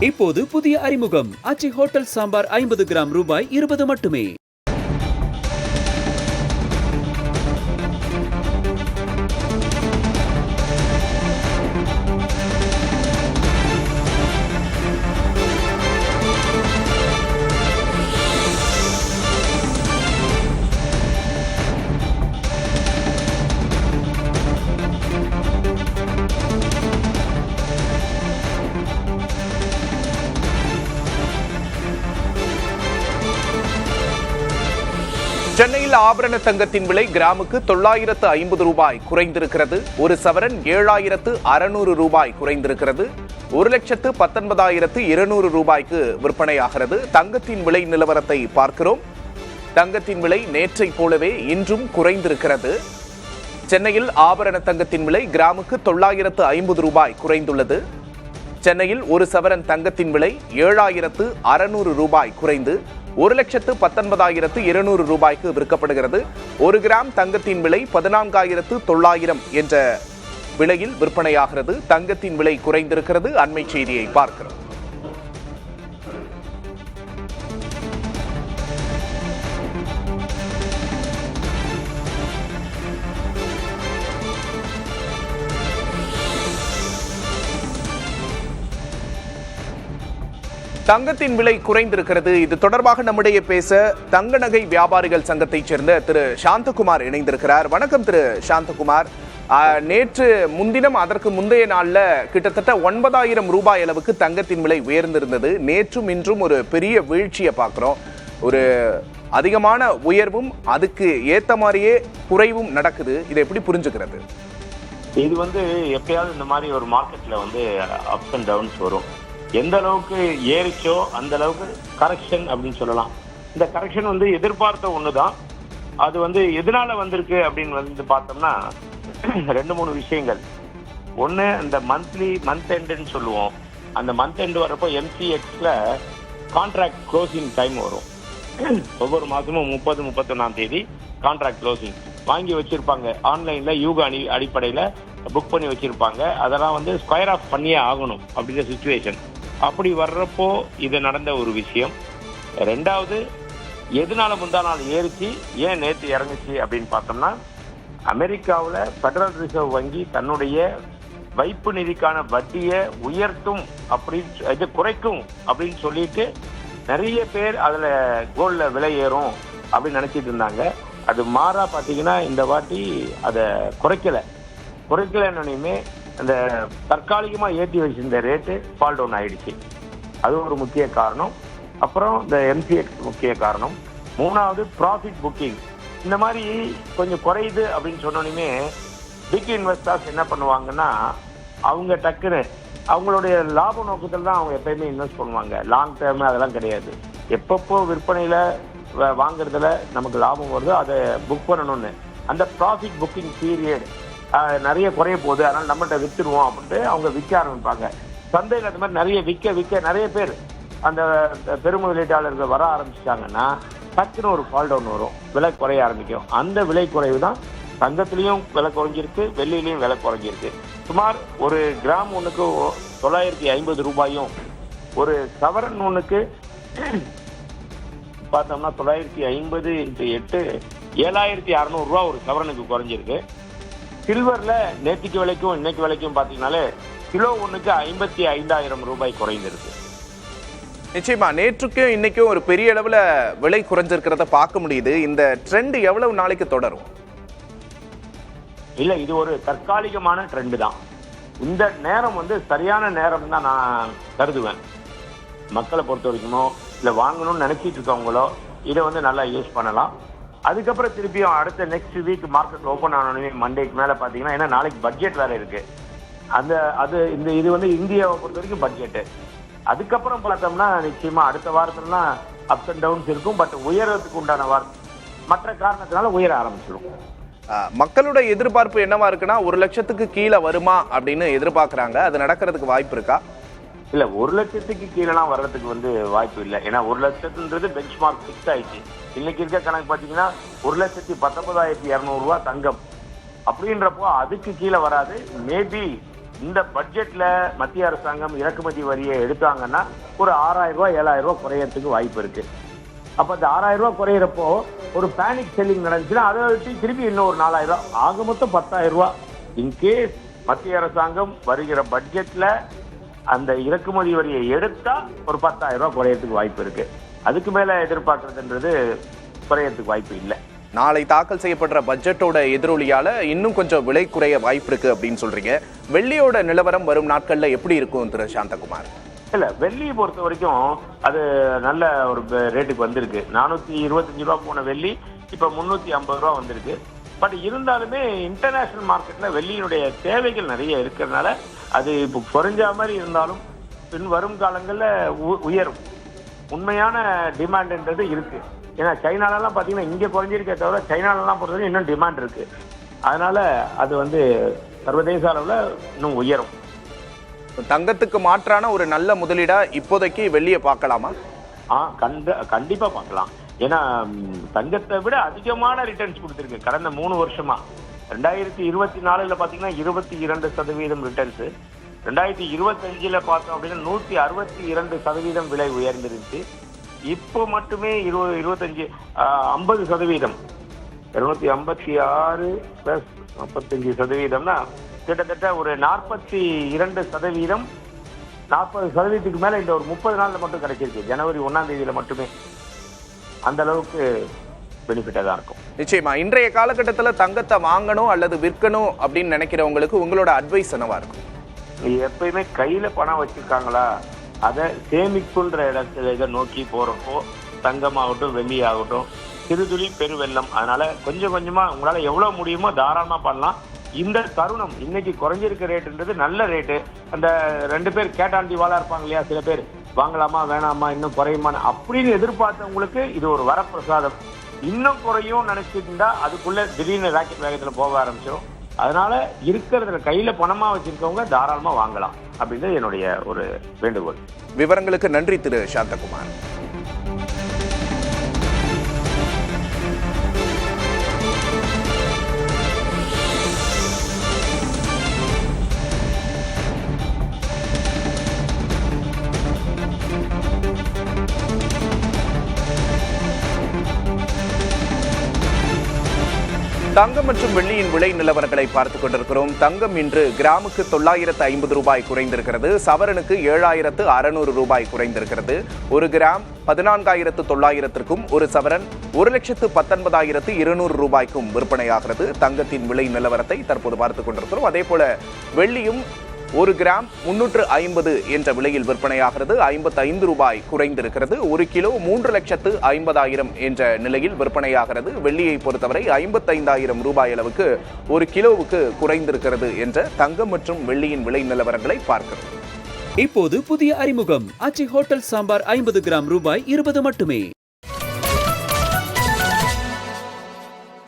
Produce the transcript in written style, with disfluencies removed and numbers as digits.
இப்போது புதிய அறிமுகம் ஆச்சி ஹோட்டல் சாம்பார் 50 கிராம் ரூபாய் 20 மட்டுமே. சென்னையில் ஆபரண தங்கத்தின் விலை கிராமுக்கு 950 ரூபாய் குறைந்திருக்கிறது. ஒரு சவரன் 7600 ரூபாய் குறைந்திருக்கிறது. 1,19,200 ரூபாய்க்கு விற்பனையாகிறது. தங்கத்தின் விலை நிலவரத்தை பார்க்கிறோம். தங்கத்தின் விலை நேற்றை போலவே இன்றும் குறைந்திருக்கிறது. சென்னையில் ஆபரண தங்கத்தின் விலை கிராமுக்கு 950 ரூபாய் குறைந்துள்ளது. சென்னையில் ஒரு சவரன் தங்கத்தின் விலை 7600 ரூபாய் குறைந்து 1,19,200 ரூபாய்க்கு விற்கப்படுகிறது. ஒரு கிராம் தங்கத்தின் விலை 14,900 என்ற விலையில் விற்பனையாகிறது. தங்கத்தின் விலை குறைந்திருக்கிறது. அண்மை செய்தியை பார்க்கிறோம். தங்கத்தின் விலை குறைந்திருக்கிறது. இது தொடர்பாக நம்முடைய பேச தங்க நகை வியாபாரிகள் சங்கத்தைச் சேர்ந்த திரு சாந்தகுமார் இணைந்திருக்கிறார். வணக்கம் திரு சாந்தகுமார். நேற்று முன்தினம் அதற்கு முந்தைய நாள்ல கிட்டத்தட்ட 9,000 ரூபாய் அளவுக்கு தங்கத்தின் விலை உயர்ந்திருந்தது. நேற்றும் இன்றும் ஒரு பெரிய வீழ்ச்சியை பார்க்கிறோம். ஒரு அதிகமான உயர்வும் அதுக்கு ஏத்த மாதிரியே குறைவும் நடக்குது. இதை எப்படி புரிஞ்சுக்கிறது? இது எப்பயாவது இந்த மாதிரி ஒரு மார்க்கெட்ல அப்ஸ் அண்ட் டவுன்ஸ் வரும். எந்த அளவுக்கு ஏறிச்சோ அந்த அளவுக்கு கரெக்ஷன் அப்படின்னு சொல்லலாம். இந்த கரெக்ஷன் எதிர்பார்த்த ஒண்ணுதான். அது எதனால வந்திருக்கு அப்படின்னு பார்த்தோம்னா 2-3 விஷயங்கள். ஒண்ணு, இந்த மந்த் எண்டுன்னு சொல்லுவோம். அந்த மந்த் எண்டு வரப்போ MCXல கான்ட்ராக்ட் க்ளோசிங் டைம் வரும். ஒவ்வொரு மாசமும் 30-31ஆம் தேதி கான்ட்ராக்ட் க்ளோசிங் வாங்கி வச்சிருப்பாங்க. ஆன்லைன்ல யூகா அடிப்படையில புக் பண்ணி வச்சிருப்பாங்க. அதெல்லாம் ஸ்கொயர் ஆஃப் பண்ணியே ஆகணும் அப்படிங்கிற சிச்சுவேஷன். அப்படி வர்றப்போ இது நடந்த ஒரு விஷயம். ரெண்டாவது, எதனால முந்தா நாள் ஏறிச்சு, ஏன் நேற்று இறங்குச்சு அப்படின்னு பார்த்தோம்னா, அமெரிக்காவில் ஃபெடரல் ரிசர்வ் வங்கி தன்னுடைய வைப்பு நிதிக்கான வட்டியை உயர்த்தும் இது குறைக்கும் அப்படின்னு சொல்லிட்டு நிறைய பேர் அதில் கோல்டில் விலை ஏறும் அப்படின்னு நினச்சிட்டு இருந்தாங்க. அது மாறா பார்த்தீங்கன்னா இந்த வாட்டி அதை குறைக்கலன்னுமே அந்த தற்காலிகமாக ஏற்றி வச்சிருந்த ரேட்டு ஃபால் டவுன் ஆயிடுச்சு. அது ஒரு முக்கிய காரணம். அப்புறம் இந்த MCX முக்கிய காரணம். மூணாவது, ப்ராஃபிட் புக்கிங். இந்த மாதிரி கொஞ்சம் குறையுது அப்படின்னு சொன்னோன்னே பிக் இன்வெஸ்டர்ஸ் என்ன பண்ணுவாங்கன்னா, அவங்க டக்குன்னு அவங்களுடைய லாப நோக்கத்தில் தான் அவங்க எப்பயுமே இன்வெஸ்ட் பண்ணுவாங்க. லாங் டேர்ம் அதெல்லாம் கிடையாது. எப்பப்போ விற்பனையில் வாங்குறதுல நமக்கு லாபம் வருதோ அதை புக் பண்ணணும்னு அந்த ப்ராஃபிட் புக்கிங் பீரியட் நிறைய குறைய போகுது, அதனால நம்மகிட்ட வித்துருவோம் அப்படின்ட்டு அவங்க விற்க ஆரம்பிப்பாங்க. சந்தையில் அந்த மாதிரி நிறைய விற்க நிறைய பேர் அந்த பெருமுதலீட்டாளர்கள் வர ஆரம்பிச்சிட்டாங்கன்னா டக்குன்னு ஒரு ஃபால் டவுன் வரும், விலை குறைய ஆரம்பிக்கும். அந்த விலை குறைவு தான் தங்கத்திலையும் விலை குறைஞ்சிருக்கு, வெள்ளியிலையும் விலை குறைஞ்சிருக்கு. சுமார் ஒரு கிராம் ஒன்றுக்கு 950 ரூபாயும், ஒரு சவரன் ஒன்றுக்கு பார்த்தோம்னா 950 × 8 7,600 ரூபா ஒரு சவரனுக்கு குறைஞ்சிருக்கு. சில்வர்ல நேற்றுக்கு விலைக்கும் இன்னைக்கு விலைக்கும் பாத்தீங்கன்னாலே கிலோ ஒண்ணுக்கு 55,000 ரூபாய் குறைந்திருக்கு. நிச்சயமா நேற்றுக்கும் இன்னைக்கும் ஒரு பெரிய அளவுல விலை குறைஞ்சிருக்கிறத பார்க்க முடியுது. இந்த ட்ரெண்ட் எவ்வளவு நாளைக்கு தொடரும்? இல்ல, இது ஒரு தற்காலிகமான ட்ரெண்ட் தான். இந்த நேரம் சரியான நேரம் தான் நான் கருதுவேன். மக்களை பொறுத்த வரைக்குமோ இல்ல வாங்கணும்னு நினைச்சிட்டு இருக்கவங்களோ இதை நல்லா யூஸ் பண்ணலாம். அதுக்கப்புறம் திருப்பியும் அடுத்த நெக்ஸ்ட் வீக் மார்க்கெட் ஓப்பன் ஆனோடனே மண்டேக்கு மேலே பார்த்தீங்கன்னா, ஏன்னா நாளைக்கு பட்ஜெட் வேற இருக்கு. இது இந்தியாவை பொறுத்த வரைக்கும் பட்ஜெட்டு. அதுக்கப்புறம் பார்த்தோம்னா நிச்சயமா அடுத்த வாரத்துலலாம் அப்ஸ் அண்ட் டவுன்ஸ் இருக்கும். பட் உயரத்துக்கு உண்டான மற்ற காரணத்தினால உயர ஆரம்பிச்சிடும். மக்களோட எதிர்பார்ப்பு என்னவா இருக்குன்னா, 1 லட்சத்துக்கு கீழே வருமா அப்படின்னு எதிர்பார்க்கறாங்க. அது நடக்கிறதுக்கு வாய்ப்பு இருக்கா? இல்ல, 1 லட்சத்துக்கு கீழெல்லாம் வர்றதுக்கு வாய்ப்பு இல்லை. ஏன்னா 1 லட்சத்துன்றது பெஞ்ச் மார்க் ஃபிக்ஸ் ஆயிடுச்சு. இன்னைக்கு இருக்க கணக்கு பார்த்தீங்கன்னா 1,19,200 ரூபா தங்கம் அப்படின்றப்போ அதுக்கு கீழே வராது. மேபி இந்த பட்ஜெட்ல மத்திய அரசாங்கம் இறக்குமதி வரியை எடுத்தாங்கன்னா ஒரு 6,000 ரூபாய் 7,000 ரூபாய் குறையறதுக்கு வாய்ப்பு இருக்கு. அப்ப இந்த 6,000 ரூபாய் குறையிறப்போ ஒரு பேனிக் செல்லிங் நடந்துச்சுன்னா அதை வச்சு திருப்பி இன்னும் ஒரு 4,000 ரூபாய் ஆக மொத்தம் 10,000 ரூபாய். இன்கேஸ் மத்திய அரசாங்கம் வருகிற பட்ஜெட்ல அந்த இறக்குமதி வரியை எடுத்தா ஒரு 10,000 ரூபாய் குறையறதுக்கு வாய்ப்பு இருக்கு. அதுக்கு மேல எதிர்பார்க்கறதுன்றது குறையறதுக்கு வாய்ப்பு இல்லை. நாளை தாக்கல் செய்யப்படுற பட்ஜெட்டோட எதிரொலியால இன்னும் கொஞ்சம் விலை குறைய வாய்ப்பு இருக்கு அப்படின்னு சொல்றீங்க. வெள்ளியோட நிலவரம் வரும் நாட்கள்ல எப்படி இருக்கும் திரு சாந்தகுமார்? இல்ல, வெள்ளியை பொறுத்த வரைக்கும் அது நல்ல ஒரு ரேட்டுக்கு வந்திருக்கு. 425 ரூபா போன வெள்ளி இப்ப 350 ரூபா வந்திருக்கு. பட் இருந்தாலுமே இன்டர்நேஷனல் மார்க்கெட்ல வெள்ளியினுடைய தேவைகள் நிறைய இருக்கிறதுனால அது இப்போ குறைஞ்ச மாதிரி இருந்தாலும் பின் வரும் காலங்கள்ல உயரும். உண்மையான டிமாண்ட்ன்றது இருக்கு. ஏன்னா சைனாலெல்லாம் பாத்தீங்கன்னா இங்க குறைஞ்சிருக்கே தவிர சைனாலெல்லாம் பொறுத்தவரை இன்னும் டிமாண்ட் இருக்கு. அதனால அது சர்வதேச அளவுல இன்னும் உயரும். தங்கத்துக்கு மாற்றான ஒரு நல்ல முதலீடா இப்போதைக்கு வெள்ளியை பார்க்கலாமா? கண்டிப்பா பார்க்கலாம். ஏன்னா தங்கத்தை விட அதிகமான ரிட்டர்ன்ஸ் கொடுத்திருக்கு கடந்த 3 வருஷமா. 2024 பாத்தீங்கன்னா 22% ரிட்டர்ன்ஸ், 2025 பார்த்தோம் அப்படின்னா 162% விலை உயர்ந்திருந்துச்சு. இப்போ மட்டுமே 50%, 256 பிளஸ் 45%, கிட்டத்தட்ட ஒரு 42%, 40%க்கு மேல இந்த ஒரு 30 நாள்ல மட்டும் கிடைச்சிருக்கு. ஜனவரி 1ஆம் தேதியில மட்டுமே. அந்த அளவுக்கு பெனிஃபிட்டா தான் இருக்கும். நிச்சயமா இன்றைய காலகட்டத்தில் தங்கத்தை வாங்கணும் அல்லது விற்கணும் அப்படின்னு நினைக்கிறவங்களுக்கு உங்களோட அட்வைஸ் என்னவா இருக்கும்? எப்பயுமே கையில பணம் வச்சிருக்காங்களா, அதை சேமிப்புன்ற இடத்துல இதை நோக்கி போறப்போ தங்கமாகட்டும் வெள்ளியாகட்டும் சிறுதுளி பெருவெள்ளம். அதனால கொஞ்சம் கொஞ்சமா உங்களால எவ்வளவு முடியுமோ தாராளமா பண்ணலாம். இந்த தருணம் இன்னைக்கு குறைஞ்சிருக்க ரேட்டுன்றது நல்ல ரேட்டு. அந்த 2 பேர் கேட்டாண்டி வாழா இருப்பாங்க இல்லையா, சில பேர் வாங்கலாமா வேணாமா இன்னும் குறையுமா அப்படின்னு எதிர்பார்த்தவங்களுக்கு இது ஒரு வரப்பிரசாதம். இன்னும் குறையும் நினைச்சிட்டு இருந்தா அதுக்குள்ள திடீர்னு ராக்கெட் வேகத்துல போக ஆரம்பிச்சிடும். அதனால இருக்கிறதுல கையில பணமா வச்சிருக்கவங்க தாராளமா வாங்கலாம் அப்படின்றது என்னுடைய ஒரு வேண்டுகோள். விவரங்களுக்கு நன்றி திரு சாந்தகுமார். தங்கம் மற்றும் வெள்ளியின் விலை நிலவரங்களை பார்த்துக் கொண்டிருக்கிறோம். தங்கம் இன்று கிராமுக்கு 950 ரூபாய் குறைந்திருக்கிறது. சவரனுக்கு 7,600 ரூபாய் குறைந்திருக்கிறது. ஒரு கிராம் 14,900க்கும் ஒரு சவரன் 1,19,200 ரூபாய்க்கும் விற்பனையாகிறது. தங்கத்தின் விலை நிலவரத்தை தற்போது பார்த்துக் கொண்டிருக்கிறோம். அதே போல வெள்ளியும் ஒரு கிராம் 350 என்ற விலையில் விற்பனையாகிறது. 55 ரூபாய் குறைந்திருக்கிறது. ஒரு கிலோ 3,50,000 என்ற நிலையில் விற்பனையாகிறது. வெள்ளியை பொறுத்தவரை 55,000 ரூபாய் அளவுக்கு ஒரு கிலோவுக்கு குறைந்திருக்கிறது என்ற தங்கம் மற்றும் வெள்ளியின் விலை நிலவரங்களை பார்க்கிறோம். இப்போது புதிய அறிமுகம் ஆச்சி ஹோட்டல் சாம்பார் 50 கிராம் ரூபாய் 20 மட்டுமே.